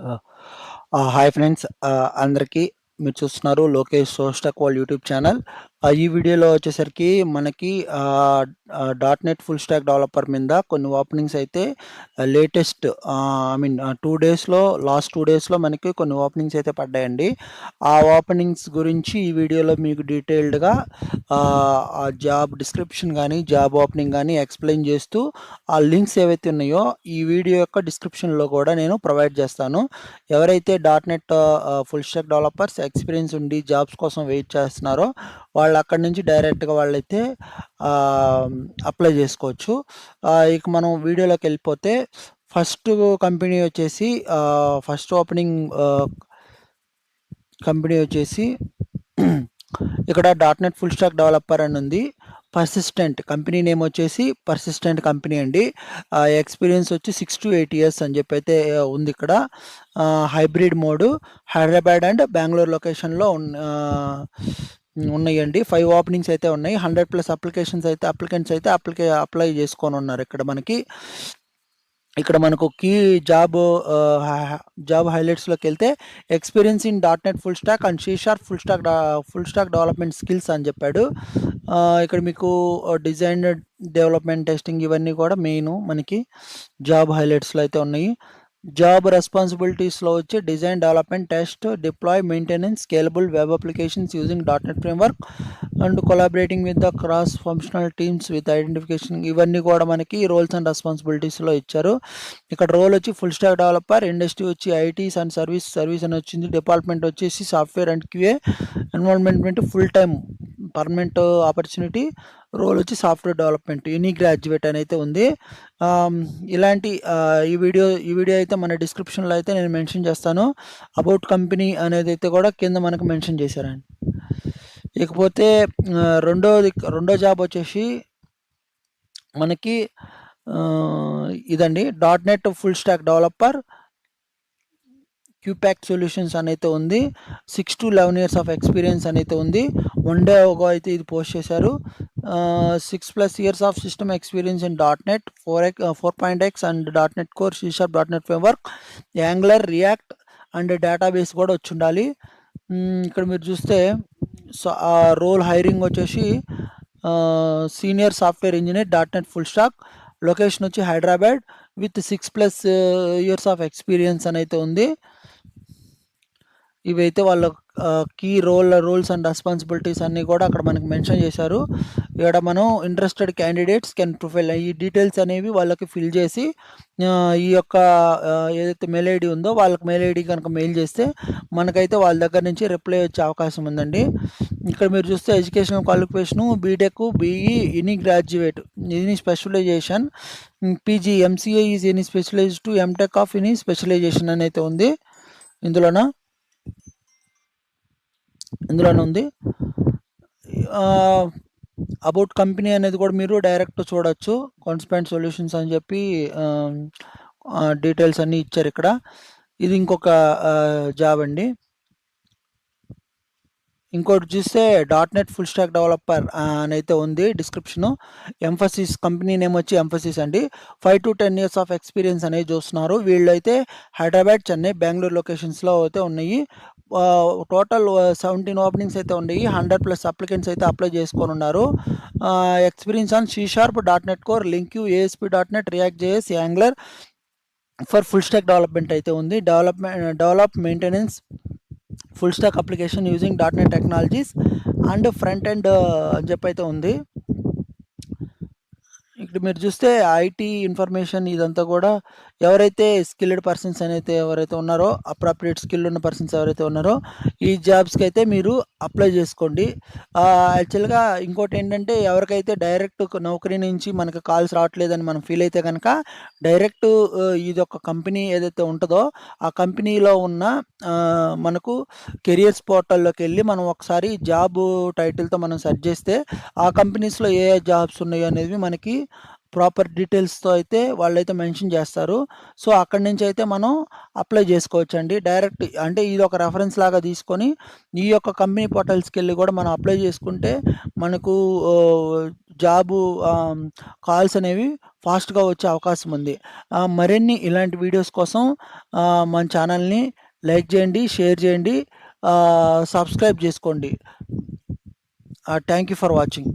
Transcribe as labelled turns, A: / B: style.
A: ఆహ్, hi friends. అందరికీ మీరు చూస్తున్నారు లోకేష్ సోస్టాక్ వాళ్ళ యూట్యూబ్ ఛానల్. ఈ వీడియోలో వచ్చేసరికి మనకి dot net full stack developer మీద కొన్ని ఓపెనింగ్స్ అయితే లేటెస్ట్ 2 డేస్‌లో లాస్ట్ 2 డేస్‌లో మనకి కొన్ని ఓపెనింగ్స్ అయితే పడ్డాయండి. ఆ ఓపెనింగ్స్ గురించి ఈ వీడియోలో మీకు డీటెయిల్డ్‌గా ఆ జాబ్ డిస్క్రిప్షన్ గానీ, జాబ్ ఓపెనింగ్ గానీ ఎక్స్‌ప్లెయిన్ చేస్తూ ఆ లింక్స్ ఏవైతే ఉన్నాయో ఈ వీడియో యొక్క డిస్క్రిప్షన్‌లో కూడా నేను ప్రొవైడ్ చేస్తాను. ఎవరైతే dot net full stock developers experience ఉండి జాబ్స్ కోసం వెయిట్ చేస్తున్నారో వాళ్ళు అక్కడి నుంచి డైరెక్ట్‌గా వాళ్ళైతే అప్లై చేసుకోవచ్చు. ఇక మనం వీడియోలోకెళ్ళిపోతే ఫస్ట్ కంపెనీ వచ్చేసి ఫస్ట్ ఓపెనింగ్ కంపెనీ వచ్చేసి ఇక్కడ dot net full stack developer అని ఉంది. పర్సిస్టెంట్ కంపెనీ నేమ్ వచ్చేసి పర్సిస్టెంట్ కంపెనీ అండి. ఎక్స్పీరియన్స్ వచ్చి 6-8 ఇయర్స్ అని చెప్పి అయితే ఉంది ఇక్కడ. Hybrid mode Hyderabad and Bengaluru లొకేషన్లో ఉన్నాయండి. 5 ఓపెనింగ్స్ అయితే ఉన్నాయి. 100+ అప్లికేషన్స్ అయితే అప్లికెంట్స్ అయితే అప్లై చేసుకొని ఉన్నారు ఇక్కడ మనకి. ఇక్కడ మనకు కీ జాబ్ హైలైట్స్‌లోకెళ్తే experience in dot net full stack and C sharp full stack development skills అని చెప్పాడు. ఇక్కడ మీకు డిజైన్, డెవలప్మెంట్, టెస్టింగ్ ఇవన్నీ కూడా మెయిను మనకి జాబ్ హైలైట్స్‌లో అయితే ఉన్నాయి. జాబ్ రెస్పాన్సిబిలిటీస్‌లో వచ్చి design, development, test, deploy, maintenance scalable web applications using dot net framework and collaborating with the cross functional teams with identification ఇవన్నీ కూడా మనకి రోల్స్ అండ్ రెస్పాన్సిబిలిటీస్‌లో ఇచ్చారు. ఇక్కడ రోల్ వచ్చి ఫుల్ స్టాక్ డెవలపర్, ఇండస్ట్రీ వచ్చి ఐటీస్ అండ్ సర్వీస్ అని వచ్చింది. Department వచ్చేసి software and QA, environment full time permanent opportunity, role వచ్చి సాఫ్ట్‌వేర్ డెవలప్మెంట్, ఎనీ గ్రాడ్యుయేట్ అని అయితే ఉంది. ఇలాంటి ఈ వీడియో అయితే మన డిస్క్రిప్షన్‌లో అయితే నేను మెన్షన్ చేస్తాను. అబౌట్ కంపెనీ అనేది అయితే కూడా కింద మనకు మెన్షన్ చేశారండి. ఇకపోతే రెండో జాబ్ వచ్చేసి మనకి ఇదండి dot net full stack developer Qpac solutions అనైతే ఉంది. 6-11 ఇయర్స్ ఆఫ్ ఎక్స్పీరియన్స్ అనైతే ఉంది. 1 డే అగో అయితే ఇది పోస్ట్ చేశారు. 6+ years of system experience in dot net 4.x and dot net core, C sharp dot net framework, Angular, React and database కూడా వచ్చి ఉండాలి. ఇక్కడ మీరు చూస్తే రోల్ హైరింగ్ వచ్చేసి senior software engineer dot net full stack, location వచ్చి Hyderabad with 6+ years of experience అని అయితే ఉంది. ఇవైతే వాళ్ళ కీ రోల్స్ అండ్ రెస్పాన్సిబిలిటీస్ అన్నీ కూడా అక్కడ మనకి మెన్షన్ చేశారు. ఇక్కడ మనం ఇంట్రెస్టెడ్ క్యాండిడేట్స్ కెన్ ప్రొఫైల్ ఈ డీటెయిల్స్ అనేవి వాళ్ళకి ఫిల్ చేసి ఈ యొక్క ఏదైతే మెయిల్ ఐడి ఉందో వాళ్ళకి మెయిల్ ఐడి కనుక మెయిల్ చేస్తే మనకైతే వాళ్ళ దగ్గర నుంచి రిప్లై వచ్చే అవకాశం ఉందండి. ఇక్కడ మీరు చూస్తే educational qualification BTech, BE, any graduate, any specialization, PG, MCA is any specialized to MTech of any specialization అని అయితే ఉంది. ఇందులోనే ఉంది. అబౌట్ కంపెనీ అనేది కూడా మీరు డైరెక్ట్ చూడొచ్చు. కాన్స్పాంట్ సొల్యూషన్స్ అని చెప్పి డీటెయిల్స్ అన్నీ ఇచ్చారు ఇక్కడ. ఇది ఇంకొక జాబ్ అండి. ఇంకోటి చూస్తే dot net full stack developer అని అయితే ఉంది డిస్క్రిప్షను. ఎంఫసిస్ కంపెనీ నేమ్ వచ్చి ఎంఫసిస్ అండి. 5-10 ఇయర్స్ ఆఫ్ ఎక్స్పీరియన్స్ అనేది చూస్తున్నారు. వీళ్ళు అయితే హైదరాబాద్, చెన్నై, బెంగళూరు లొకేషన్స్లో అయితే ఉన్నాయి. టోటల్ 17 ఓపెనింగ్స్ అయితే ఉన్నాయి. 100+ అప్లికెంట్స్ అయితే అప్లై చేసుకొని ఉన్నారు. Experience on C sharp, dot net core, link you, ASP dot net, React JS, Angular for full stack development అయితే ఉంది. Develop maintenance full stack application using dot net technologies and front end అని చెప్పి అయితే ఉంది. ఇక్కడ మీరు చూస్తే IT information ఇదంతా కూడా ఎవరైతే స్కిల్డ్ పర్సన్స్ ఎవరైతే ఉన్నారో, అప్రాప్రియేట్ స్కిల్ ఉన్న పర్సన్స్ ఎవరైతే ఉన్నారో ఈ జాబ్స్కి అయితే మీరు అప్లై చేసుకోండి. యాక్చువల్గా ఇంకోటి ఏంటంటే ఎవరికైతే డైరెక్ట్ నౌకరీ నుంచి మనకు కాల్స్ రావట్లేదని మనం ఫీల్ అయితే కనుక డైరెక్ట్ ఇది ఒక కంపెనీ ఏదైతే ఉంటుందో ఆ కంపెనీలో ఉన్న మనకు కెరియర్స్ పోర్టల్లోకి వెళ్ళి మనం ఒకసారి జాబ్ టైటిల్తో మనం సెర్చ్ చేస్తే ఆ కంపెనీస్లో ఏ జాబ్స్ ఉన్నాయో అనేది మనకి ప్రాపర్ డీటెయిల్స్‌తో అయితే వాళ్ళైతే మెన్షన్ చేస్తారు. సో, అక్కడి నుంచయితే మనం అప్లై చేసుకోవచ్చండి. డైరెక్ట్ అంటే ఇదొక రెఫరెన్స్ లాగా తీసుకొని, ఈ యొక్క కంపెనీ పోర్టల్స్‌కెళ్ళి కూడా మనం అప్లై చేసుకుంటే మనకు జాబు కాల్స్ అనేవి ఫాస్ట్‌గా వచ్చే అవకాశం ఉంది. మరిన్ని ఇలాంటి వీడియోస్ కోసం మన ఛానల్‌ని లైక్ చేయండి, షేర్ చేయండి, సబ్స్క్రైబ్ చేసుకోండి. Thank you for watching.